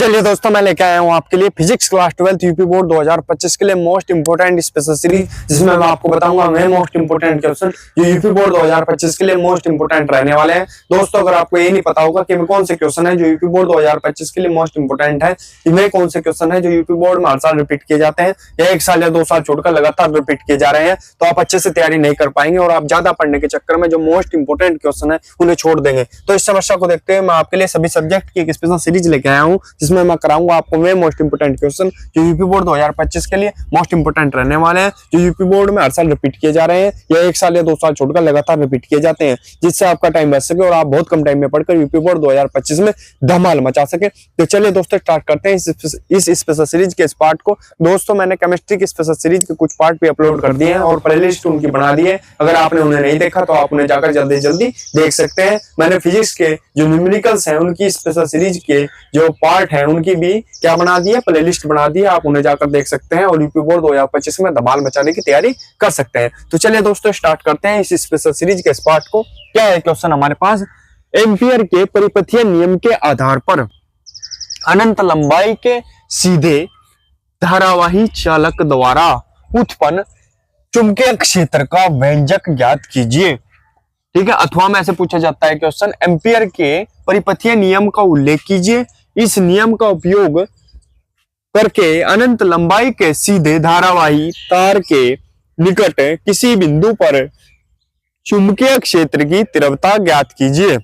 चलिए दोस्तों, मैं लेके आया हूँ आपके लिए फिजिक्स क्लास 12 यूपी बोर्ड 2025 के लिए मोस्ट इंपोर्टेंट स्पेशल सीरीज, जिसमें मैं आपको बताऊंगा मैं मोस्ट इंपोर्टेंट क्वेश्चन जो यूपी बोर्ड 2025 के लिए मोस्ट इंपोर्टेंट रहने वाले हैं। दोस्तों, अगर आपको ये नहीं पता होगा कि कौन से क्वेश्चन है जो यूपी बोर्ड 2025 के लिए मोस्ट इंपोर्टेंट है, इनमें कौन से क्वेश्चन है जो यूपी बोर्ड में हर साल रिपीट किए जाते हैं या 1 साल या 2 साल छोड़कर लगातार रिपीट किए जा रहे हैं, तो आप अच्छे से तैयारी नहीं कर पाएंगे और आप ज्यादा पढ़ने के चक्कर में जो मोस्ट इंपोर्टेंट क्वेश्चन है उन्हें छोड़ देंगे। तो इस समस्या को देखते हुए मैं आपके लिए सभी सब्जेक्ट की एक स्पेशल सीरीज लेके आया हूँ, जिसमें मैं कराऊंगा आपको वे मोस्ट इंपोर्टेंट क्वेश्चन जो यूपी बोर्ड 2025 के लिए मोस्ट इंपोर्टेंट रहने वाले हैं, जो यूपी बोर्ड में हर साल रिपीट किए जा रहे हैं या 1 साल या 2 साल छोड़कर लगातार रिपीट किए जाते हैं, जिससे आपका टाइम बच सके और आप बहुत कम टाइम में पढ़कर यूपी बोर्ड 2025 में धमाल मचा सके। तो चलिए दोस्तों, स्टार्ट करते हैं इस स्पेशल सीरीज के इस पार्ट को। दोस्तों, मैंने केमिस्ट्री की स्पेशल सीरीज के कुछ पार्ट भी अपलोड कर दिए हैं और प्लेलिस्ट उनकी बना दी है। अगर आपने उन्हें नहीं देखा तो आप उन्हें जाकर जल्दी जल्दी देख सकते हैं। मैंने फिजिक्स के जो न्यूमेरिकल्स हैं उनकी स्पेशल सीरीज के जो पार्ट हैं उनकी भी क्या बना दी है, प्लेलिस्ट बना दी है, आप उन्हें जाकर देख सकते हैं और यूपी बोर्ड 2025 में धमाल मचाने की तैयारी कर सकते हैं। तो चलिए दोस्तों, स्टार्ट करते हैं इस स्पेशल सीरीज के इस पार्ट को। क्या है क्वेश्चन हमारे पास? एम्पियर के परिपथीय नियम के आधार पर अनंत लंबाई के सीधे धारावाही चालक द्वारा उत्पन्न चुंबकीय क्षेत्र का व्यंजक ज्ञात कीजिए। ठीक है, अथवा में ऐसे पूछा जाता है क्वेश्चन, एम्पियर के परिपथीय नियम का उल्लेख कीजिए। इस नियम का उपयोग करके अनंत लंबाई के सीधे धारावाही तार के निकट किसी बिंदु पर चुंबकीय क्षेत्र की तीव्रता ज्ञात कीजिए।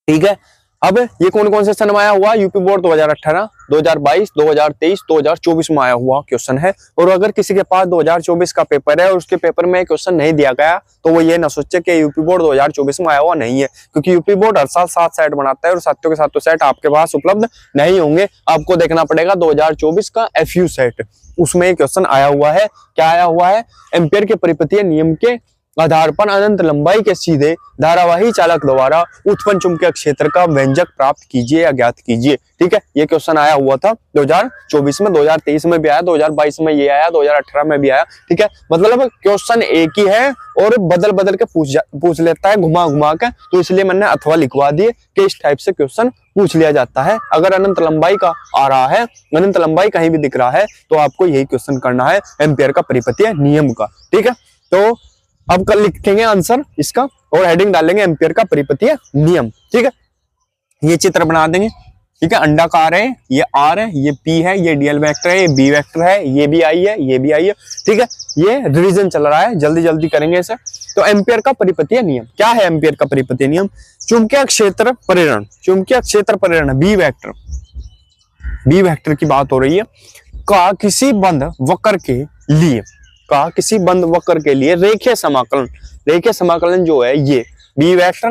ठीक है, अब ये कौन कौन से सन में आया हुआ? यूपी बोर्ड 2018, 2022, 2023, 2024 में आया हुआ क्वेश्चन है। और अगर किसी के पास 2024 का पेपर है और उसके पेपर में क्वेश्चन नहीं दिया गया तो वो ये ना सोचे कि यूपी बोर्ड 2024 में आया हुआ नहीं है, क्योंकि यूपी बोर्ड हर साल 7 सेट बनाता है और साथियों के साथ सेट आपके पास उपलब्ध नहीं होंगे। आपको देखना पड़ेगा 2024 का FU सेट, उसमें एक क्वेश्चन आया हुआ है। क्या आया हुआ है? एम्पियर के परिपथीय नियम के आधार पर अनंत लंबाई के सीधे धारावाही चालक द्वारा उत्पन्न चुंबकीय क्षेत्र का व्यंजक प्राप्त कीजिए या ज्ञात कीजिए। ठीक है, ये क्वेश्चन आया हुआ था 2024 में, 2023 में भी आया, 2022 में ये आया, 2018 में भी आया। ठीक है, मतलब क्वेश्चन एक ही है और बदल बदल के पूछ लेता है, घुमा घुमा के, तो इसलिए मैंने अथवा लिखवा दिए कि इस टाइप से क्वेश्चन पूछ लिया जाता है। अगर अनंत लंबाई का आ रहा है, अनंत लंबाई कहीं भी दिख रहा है, तो आपको यही क्वेश्चन करना है एम्पियर का परिपथीय नियम का। ठीक है, तो अब कल लिखेंगे आंसर इसका और हेडिंग डालेंगे एम्पियर का परिपथीय नियम। ठीक है, ये चित्र बना देंगे। ठीक है, अंडाकार है, ये R है, ये P है, ये DL वेक्टर है, ये B वेक्टर है, ये भी I है, ये भी I है। ठीक है, ये रिवीजन चल रहा है, जल्दी जल्दी करेंगे इसे। तो एम्पियर का परिपथीय नियम क्या है? एम्पियर का परिपथीय नियम, चुंबकीय क्षेत्र प्रेरण, चुंबकीय क्षेत्र प्रेरण B वेक्टर की बात हो रही है, का किसी बंद वक्र के लिए, का किसी बंद वक्र के लिए रेखीय समाकलन जो है ये B vector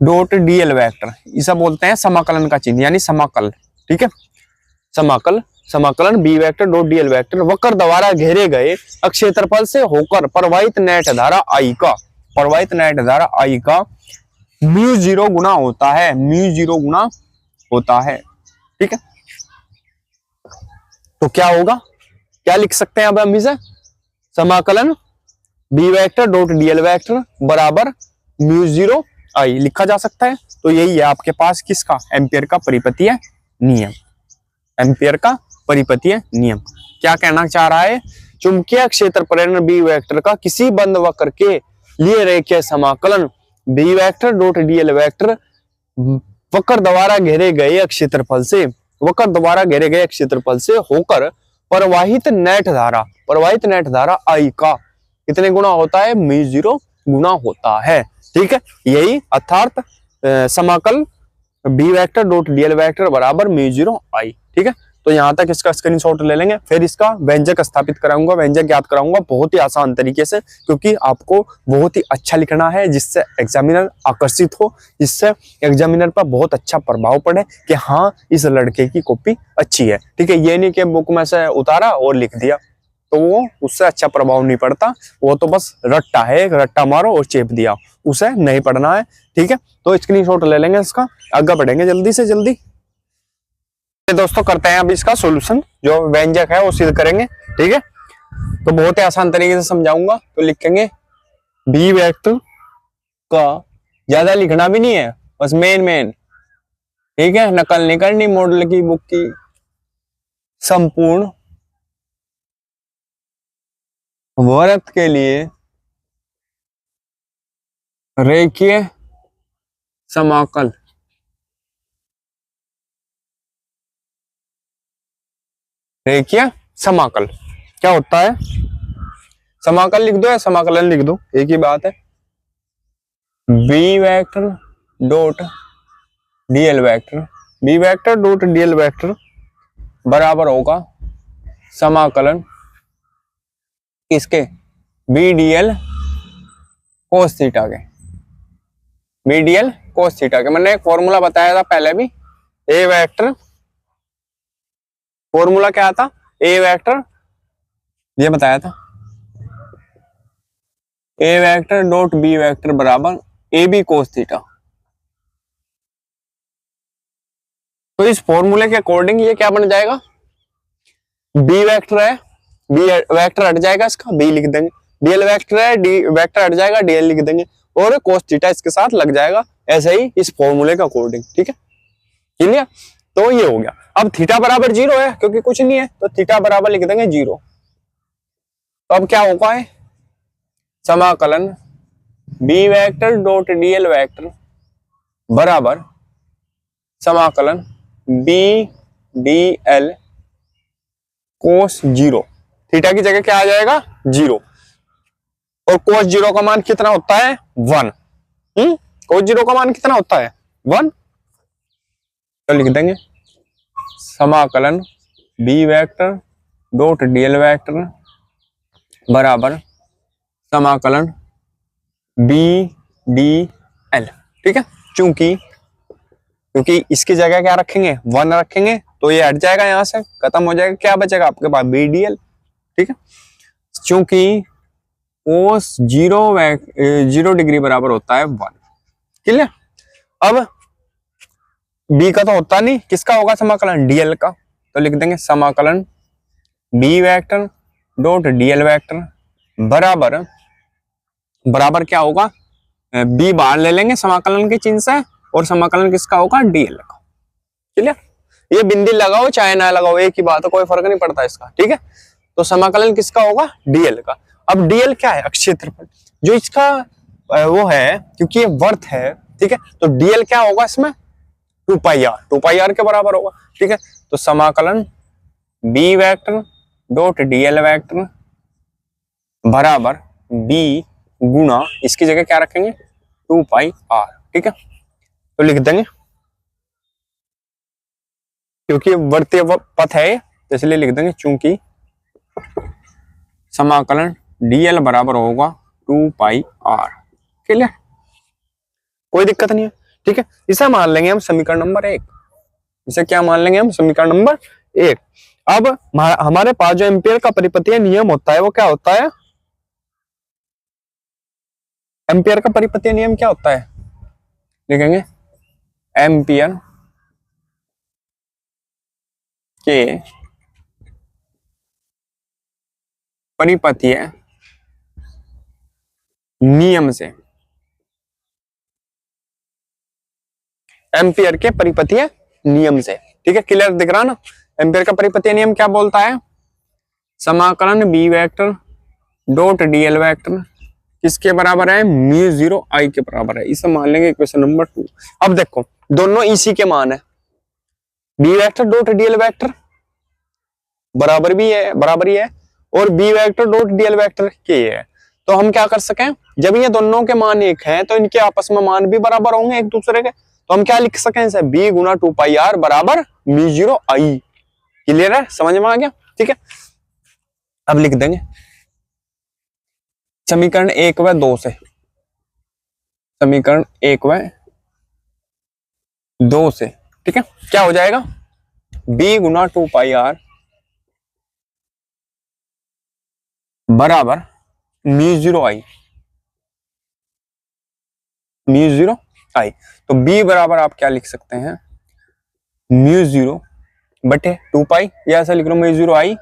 dot DL vector, इसे बोलते हैं समाकलन का चिन्ह, यानी समाकल। ठीक है, समाकलन B vector dot DL vector वक्र द्वारा घेरे गए क्षेत्रफल से होकर प्रवाहित नेट धारा I का μ0 गुना होता है, μ0 गुना होता है। ठीक है, तो क्या होगा, क्या लिख सकते हैं अब हम इसे? समाकलन B vector dot DL vector बराबर μ0 I लिखा जा सकता है। तो यही है आपके पास किसका? एम्पियर का परिपथीय नियम। एम्पियर का परिपथीय नियम क्या कहना चाह रहा है? चुंबकीय क्षेत्र प्रेरण B वेक्टर का किसी बंद वक्र के लिए रेखीय समाकलन B vector dot DL vector वक्र द्वारा घेरे गए क्षेत्रफल से होकर प्रवाहित नेट धारा I का कितने गुना होता है? μ0 गुना होता है। ठीक है, यही अर्थात समाकल B vector dot DL vector बराबर μ0 I। ठीक है, तो यहां तक इसका स्क्रीनशॉट ले लेंगे, फिर इसका व्यंजक स्थापित कराऊंगा, व्यंजक ज्ञात कराऊंगा बहुत ही आसान तरीके से, क्योंकि आपको बहुत ही अच्छा लिखना है जिससे एग्जामिनर आकर्षित हो, जिससे एग्जामिनर पर बहुत अच्छा प्रभाव पड़े कि हाँ इस लड़के की कॉपी अच्छी है। ठीक है, ये नहीं कि बुक में से उतारा और लिख दिया, तो वो उससे अच्छा प्रभाव नहीं पड़ता, वो तो बस रट्टा है, एक रट्टा मारो और चेप दिया, उसे नहीं पढ़ना है। ठीक है, तो स्क्रीनशॉट ले लेंगे इसका, आगे बढ़ेंगे जल्दी से जल्दी। दोस्तों, करते हैं अब इसका सॉल्यूशन, जो व्यंजक है वो सिद्ध करेंगे। ठीक है, तो बहुत ही आसान तरीके से समझाऊंगा। तो लिखेंगे B वेक्टर का, ज्यादा लिखना भी नहीं है, बस मेन ठीक है, नकल नहीं करनी मॉडल की बुक की। संपूर्ण वर्त के लिए रेखीय समाकल रेखीय समाकल क्या होता है? समाकल लिख दो या समाकलन लिख दो, एक ही बात है। B vector dot DL vector, B vector dot DL vector बराबर होगा समाकलन किसके? बी डीएल कोस थीटा के, बी डीएल कोस थीटा के। मैंने एक फॉर्मूला बताया था पहले भी, ए वेक्टर, फॉर्मूला क्या था? ए वेक्टर, ये बताया था, ए वेक्टर डॉट बी वेक्टर बराबर ए बी कोस थीटा। तो इस फॉर्मूले के अकॉर्डिंग ये क्या बन जाएगा? बी वेक्टर है, बी वेक्टर हट जाएगा इसका, बी लिख देंगे। डीएल वेक्टर है, डी वेक्टर हट जाएगा, डीएल लिख देंगे, और कोस थीटा इसके साथ लग जाएगा, ऐसे ही इस फॉर्मूले के अकॉर्डिंग। ठीक है, क्लियर? तो ये हो गया। अब थीटा बराबर 0 है क्योंकि कुछ नहीं है, तो थीटा बराबर लिख देंगे 0। तो अब क्या होगा है? समाकलन B vector dot DL vector बराबर समाकलन बी डी एल कोस 0। थीटा की जगह क्या आ जाएगा? 0। और कोस 0 का मान कितना होता है? 1। कोस 0 का मान कितना होता है? 1। तो लिख देंगे समाकलन B vector dot DL vector बराबर समाकलन बी डी एल। ठीक है, क्योंकि इसकी जगह क्या रखेंगे? 1 रखेंगे, तो ये हट जाएगा, यहां से खत्म हो जाएगा, क्या बचेगा आपके पास? B D L. ठीक है, क्योंकि कोस 0 डिग्री बराबर होता है 1। क्लियर? अब बी का तो होता नहीं, किसका होगा समाकलन? डीएल का। तो लिख देंगे समाकलन B vector dot DL vector बराबर क्या होगा? बी बाहर ले लेंगे समाकलन के चिन्ह से, और समाकलन किसका होगा? डीएल का। क्लियर? ये बिंदी लगाओ चाहे ना लगाओ, एक ही बात है, कोई फर्क नहीं पड़ता इसका। ठीक है, तो समाकलन किसका होगा? डीएल का। अब डीएल क्या है? क्षेत्रफल, जो इसका वो है, क्योंकि ये वर्त है। ठीक है, तो डीएल क्या होगा इसमें? 2 पाई आर के बराबर होगा। ठीक है, तो समाकलन B vector dot DL vector बराबर बी गुणा, इसकी जगह क्या रखेंगे? 2 पाई आर। ठीक है, तो लिख देंगे, क्योंकि वर्तीय पथ है तो इसलिए लिख देंगे चूंकि समाकलन डीएल बराबर होगा 2 पाई आर। क्लियर? कोई दिक्कत नहीं है। ठीक है, इसे मान लेंगे हम समीकरण नंबर 1। इसे क्या मान लेंगे हम? समीकरण नंबर 1। अब हमारे पास जो एम्पियर का परिपथीय नियम होता है वो क्या होता है? एम्पियर का परिपथीय नियम क्या होता है? लिखेंगे एम्पियर के परिपथीय नियम से, एम्पियर के परिपथीय नियम से। ठीक है, क्लियर दिख रहा ना? एम्पियर का परिपथीय नियम क्या बोलता है? समाकलन B vector dot DL vector किसके बराबर है? म्यू 0 आई के बराबर है। इसे मान लेंगे इक्वेशन नंबर 2। अब देखो, दोनों इसी के मान है, B vector dot DL vector बराबर ही है, और B vector dot DL vector के है। तो हम क्या कर सकें? जब ये दोनों के मान एक हैं, तो इनके आपस में मान भी बराबर होंगे एक दूसरे के। तो हम क्या लिख सकें इसे? बी गुना 2 पाई आर बराबर म्यू 0 आई। क्लियर है? समझ में आ गया? ठीक है, अब लिख देंगे समीकरण 1 व 2 से, समीकरण 1 व 2 से। ठीक है, क्या हो जाएगा? बी गुना 2 पाई आर बराबर म्यू 0 आई, म्यू 0 आई। तो बी बराबर आप क्या लिख सकते हैं? म्यू 0 बटे 2 पाई, या ऐसा लिख लो म्यू 0 आई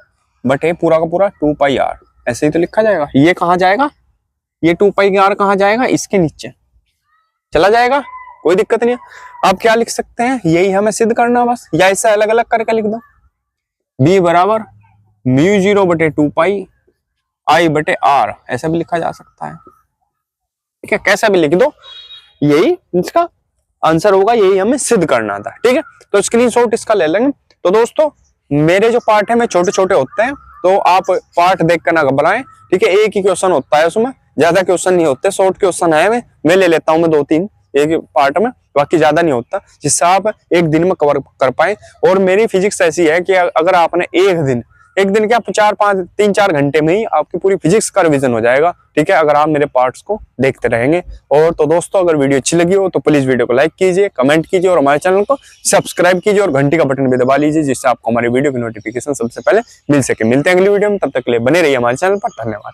बटे पूरा का पूरा 2 पाई आर। ऐसे ही तो लिखा जाएगा। ये कहां जाएगा? ये 2 पाई आर कहां जाएगा? इसके नीचे चला जाएगा, कोई दिक्कत नहीं है। आप क्या लिख सकते हैं, यही हमें सिद्ध करना बस, या इसे अलग अलग करके लिख दो। b बराबर म्यू 0 बटे 2 पाई आई बटे आर, ऐसा भी लिखा जा सकता है, ठीक है, कैसा भी लिख दो, यही इसका आंसर होगा, यही हमें सिद्ध करना था। ठीक है, तो स्क्रीनशॉट इसका ले लेंगे। तो दोस्तों मेरे जो पार्ट है में छोटे छोटे होते हैं, तो आप पार्ट देख कर ना घबराएं। ठीक है, एक ही क्वेश्चन होता है, उसमें ज्यादा क्वेश्चन नहीं होते, शॉर्ट क्वेश्चन है, मैं ले लेता हूँ मैं 2-3 एक पार्ट में, बाकी ज्यादा नहीं होता, जिससे आप एक दिन में कवर कर पाए। और मेरी फिजिक्स ऐसी है कि अगर आपने एक दिन क्या 3-4 घंटे में ही आपकी पूरी फिजिक्स का रिवीजन हो जाएगा। ठीक है, अगर आप मेरे पार्ट्स को देखते रहेंगे। और तो दोस्तों अगर वीडियो अच्छी लगी हो तो प्लीज वीडियो को लाइक कीजिए, कमेंट कीजिए और हमारे चैनल को सब्सक्राइब कीजिए और घंटी का बटन भी दबा लीजिए, जिससे आपको हमारी वीडियो की नोटिफिकेशन सबसे पहले मिल सके। मिलते हैं अगली वीडियो में, तब तक के लिए बने रहिए हमारे चैनल पर। धन्यवाद।